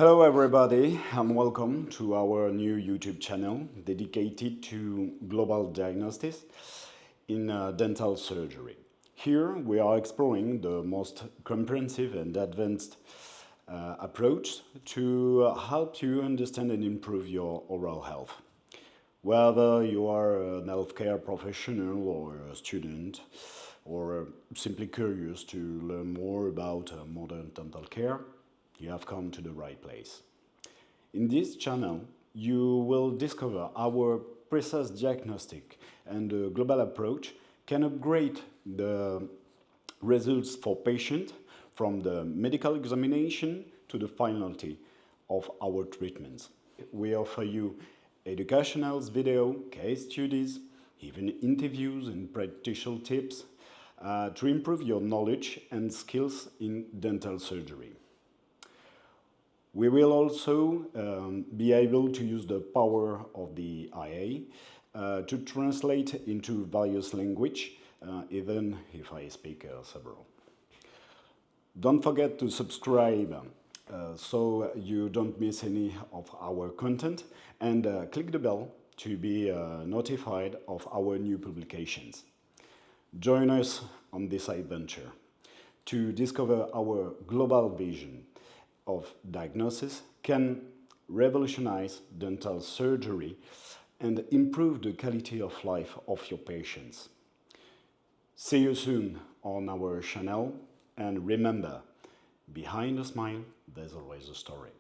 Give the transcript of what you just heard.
Hello everybody and welcome to our new YouTube channel dedicated to global diagnostics in dental surgery. Here we are exploring the most comprehensive and advanced approach to help you understand and improve your oral health. Whether you are an healthcare professional or a student or simply curious to learn more about modern dental care, you have come to the right place. In this channel, you will discover our precise diagnostic and global approach can upgrade the results for patients from the medical examination to the finality of our treatments. We offer you educational video, case studies, even interviews and practical tips to improve your knowledge and skills in dental surgery. We will also be able to use the power of the IA to translate into various languages, even if I speak several. Don't forget to subscribe so you don't miss any of our content, and click the bell to be notified of our new publications. Join us on this adventure to discover our global vision of diagnosis can revolutionize dental surgery and improve the quality of life of your patients. See you soon on our channel, and remember, behind a smile, there's always a story.